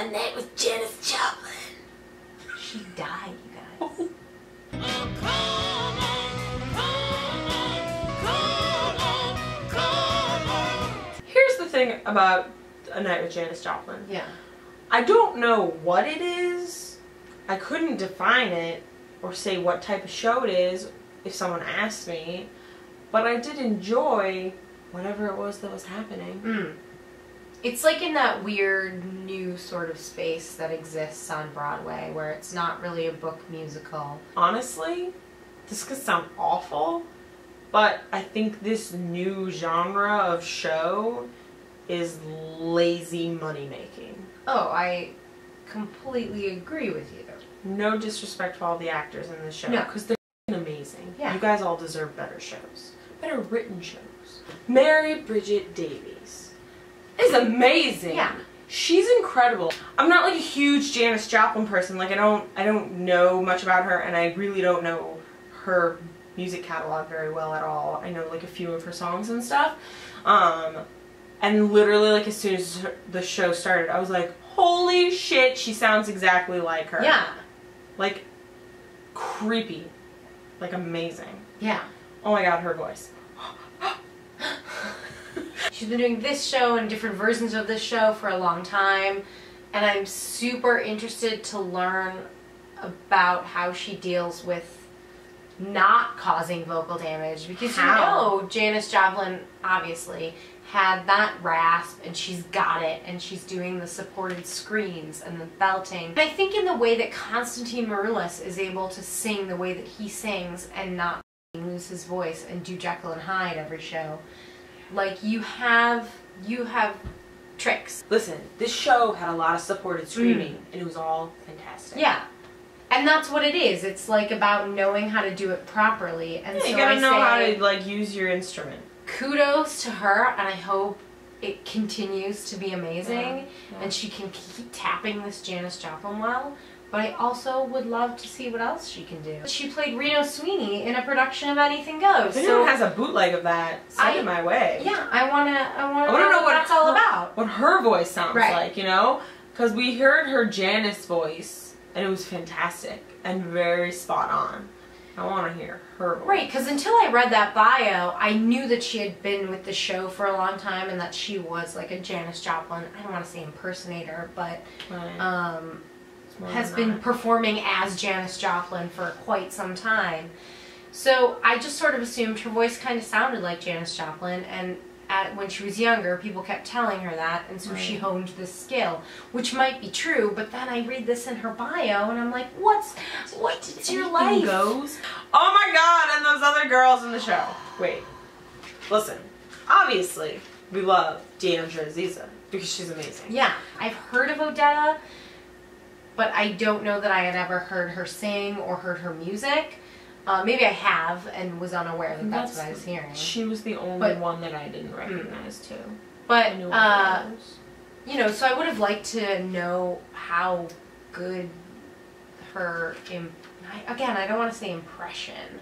A Night with Janis Joplin. She died, you guys. Here's the thing about A Night with Janis Joplin. Yeah. I don't know what it is. I couldn't define it or say what type of show it is if someone asked me. But I did enjoy whatever it was that was happening. It's like in that weird new sort of space that exists on Broadway where it's not really a book musical. Honestly, this could sound awful, but I think this new genre of show is lazy money making. Oh, I completely agree with you. No disrespect for all the actors in this show, No. because they're amazing. Yeah. You guys all deserve better shows. Better written shows. Mary Bridget Davies is amazing. Yeah. She's incredible. I'm not like a huge Janis Joplin person. Like I don't know much about her, and I really don't know her music catalog very well at all. I know like a few of her songs and stuff. And literally like as soon as the show started, I was like, holy shit, she sounds exactly like her. Yeah. Like creepy. Like amazing. Yeah. Oh my god, her voice. She's been doing this show and different versions of this show for a long time, and I'm super interested to learn about how she deals with not causing vocal damage, because you know Janis Joplin obviously had that rasp and she's got it, and she's doing the supported screams and the belting. And I think in the way that Constantine Maroulis is able to sing the way that he sings and not lose his voice and do Jekyll and Hyde every show, like you have tricks. Listen, this show had a lot of supported screaming, and it was all fantastic. Yeah. And that's what it is. It's like about knowing how to do it properly. And yeah, so you gotta know how to like use your instrument. Kudos to her, and I hope it continues to be amazing, and she can keep tapping this Janis Joplin well. But I also would love to see what else she can do. She played Reno Sweeney in a production of Anything Goes. If anyone has a bootleg of that, send it my way. Yeah, I wanna know what that's all about. What her voice sounds like, you know? Because we heard her Janis voice, and it was fantastic and very spot on. I want to hear her voice. Right, because until I read that bio, I knew that she had been with the show for a long time and that she was like a Janis Joplin, I don't want to say impersonator, but has been performing as Janis Joplin for quite some time. So I just sort of assumed her voice kind of sounded like Janis Joplin, and when she was younger, people kept telling her that, and so she honed this skill, which might be true, but then I read this in her bio, and I'm like, what's your life? Goes? Oh my god, and those other girls in the show. Wait, listen, obviously, we love D'Andra Aziza, because she's amazing. Yeah, I've heard of Odetta, but I don't know that I had ever heard her sing or heard her music. Maybe I have and was unaware that that's what I was hearing. She was the only one that I didn't recognize too. But, you know, so I would have liked to know how good her, again, I don't want to say impression,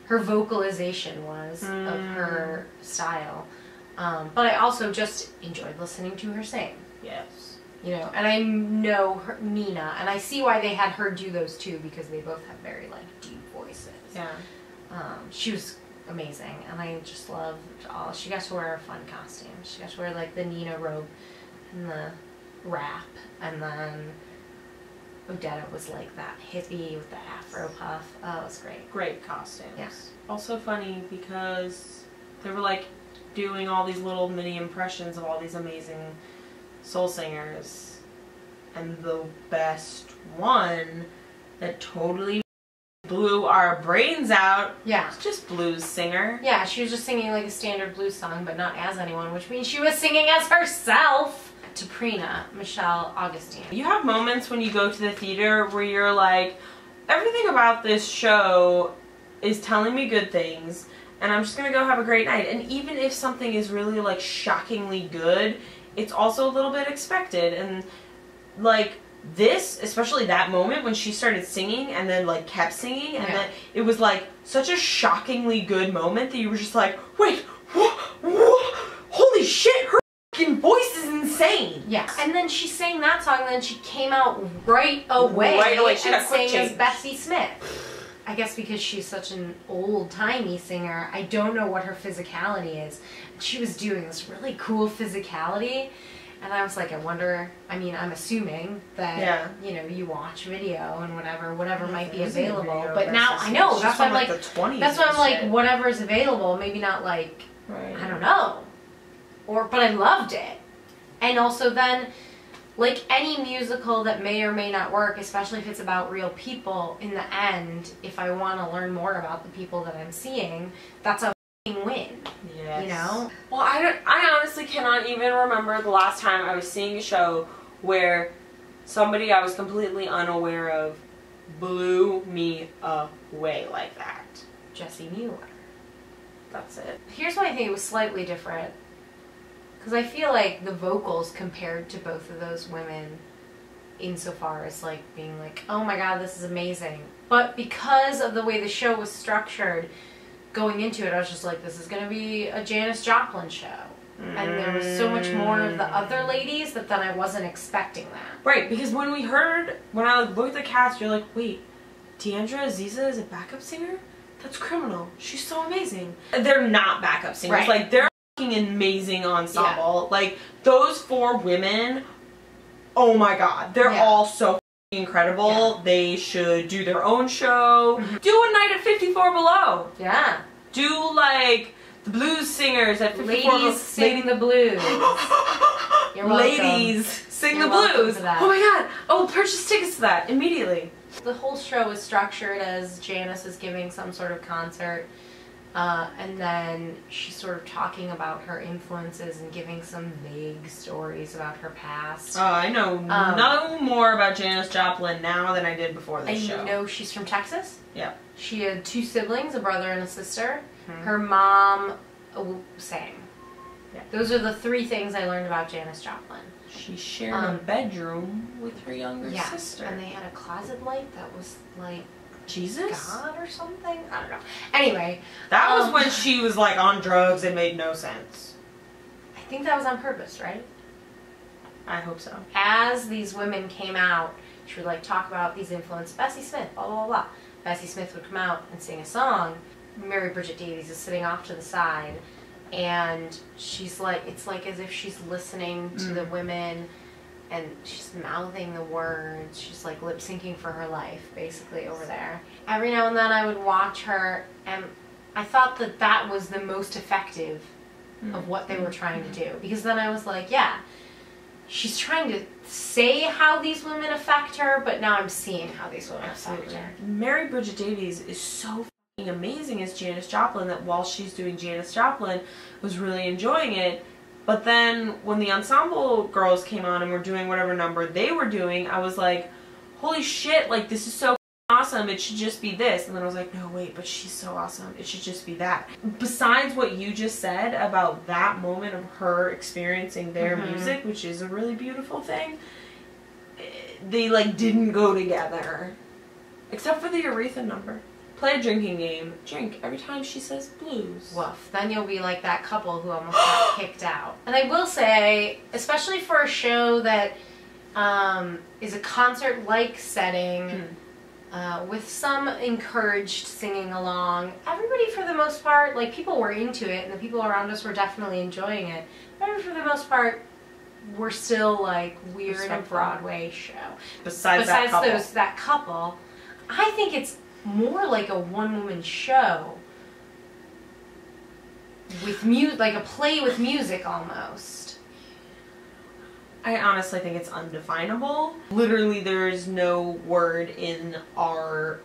her vocalization was of her style. But I also just enjoyed listening to her sing. Yes. You know, and I know her, Nina, and I see why they had her do those too, because they both have very, like, deep voices. Yeah. She was amazing, and I just loved all. She got to wear a fun costume. She got to wear, like, the Nina robe and the wrap, and then Odetta was, like, that hippie with the afro puff. Oh, it was great. Great costumes. Yes. Also funny because they were, like, doing all these little mini impressions of all these amazing soul singers, and the best one that totally blew our brains out was just blues singer. Yeah, she was just singing like a standard blues song, but not as anyone, which means she was singing as herself. Taprena, Michelle Augustine. You have moments when you go to the theater where you're like, everything about this show is telling me good things, and I'm just gonna go have a great night. And even if something is really like shockingly good, it's also a little bit expected. And like this, especially that moment when she started singing and then like kept singing, and then it was like such a shockingly good moment that you were just like, wait, holy shit, her fucking voice is insane. insane. Yes. And then she sang that song, and then she came out right away. Right away. She and got quick sang as change. Bessie Smith. I guess because she's such an old-timey singer, I don't know what her physicality is. She was doing this really cool physicality, and I was like, I wonder, I mean, I'm assuming that, you know, you watch video and whatever might be available. But now, I know, that's why I'm like, that's why I'm like, whatever's available, maybe not like, I don't know. But I loved it. And also then, like any musical that may or may not work, especially if it's about real people, in the end, if I want to learn more about the people that I'm seeing, that's a win. Yes. You know? Well, I honestly cannot even remember the last time I was seeing a show where somebody I was completely unaware of blew me away like that. Jessie Mueller. That's it. Here's why I think it was slightly different. Because I feel like the vocals compared to both of those women, insofar as like being like, oh my god, this is amazing. But because of the way the show was structured, going into it, I was just like, this is going to be a Janis Joplin show. And there was so much more of the other ladies that then I wasn't expecting that. Right, because when I looked at the cast, you're like, wait, Deandra Aziza is a backup singer? That's criminal. She's so amazing. They're not backup singers. Right. Like, they're an amazing ensemble. Yeah. Like, those 4 women, oh my god, they're all so incredible. Yeah. They should do their own show. Do a night at 54 Below. Yeah. Do, like, the blues singers at 54 Below. Ladies sing the blues. You're welcome. Ladies sing the blues. Oh my god. Oh, purchase tickets to that immediately. The whole show is structured as Janis is giving some sort of concert. And then she's sort of talking about her influences and giving some vague stories about her past. Oh, I know no more about Janis Joplin now than I did before this show. And you know she's from Texas? Yeah. She had 2 siblings, a brother and a sister. Her mom sang. Yeah. Those are the 3 things I learned about Janis Joplin. She shared a bedroom with her younger sister. And they had a closet light that was like Jesus? God or something? I don't know. Anyway. That was when she was like on drugs and made no sense. I think that was on purpose, right? I hope so. As these women came out, she would like talk about these influences. Bessie Smith, blah, blah, blah, blah. Bessie Smith would come out and sing a song. Mary Bridget Davies is sitting off to the side. And she's like, it's like as if she's listening to the women and she's mouthing the words. She's like lip syncing for her life, basically, over there. Every now and then I would watch her, and I thought that that was the most effective of what they were trying to do. Because then I was like, yeah, she's trying to say how these women affect her, but now I'm seeing how these women affect her. Mary Bridget Davies is so amazing as Janis Joplin that while she's doing Janis Joplin, was really enjoying it. But then when the ensemble girls came on and were doing whatever number they were doing, I was like, holy shit, like this is so awesome, it should just be this. And then I was like, no wait, but she's so awesome, it should just be that. Besides what you just said about that moment of her experiencing their music, which is a really beautiful thing, they like didn't go together. Except for the Aretha number. Play a drinking game. Drink every time she says blues. Woof. Then you'll be like that couple who almost got kicked out. And I will say, especially for a show that is a concert-like setting, with some encouraged singing along, everybody for the most part, like people were into it and the people around us were definitely enjoying it. But for the most part, we're still like, we're in a Broadway show. Besides that couple, I think it's more like a one-woman show with like a play with music almost. I honestly think it's undefinable. Literally, there is no word in our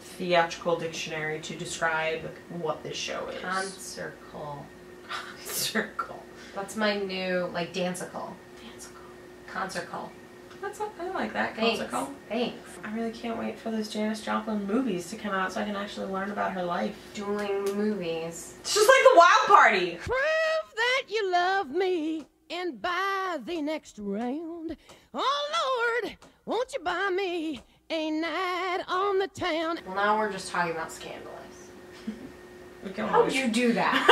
theatrical dictionary to describe what this show is. Concertcall. Concertcall. That's my new, like, dancicle. Concertcall. I like that. Concertcall. Thanks. I really can't wait for those Janis Joplin movies to come out so I can actually learn about her life. Dueling movies. It's just like the Wild Party. Prove that you love me and buy the next round. Oh Lord, won't you buy me a night on the town? Well, now we're just talking about Scandalous. We can How'd you do that?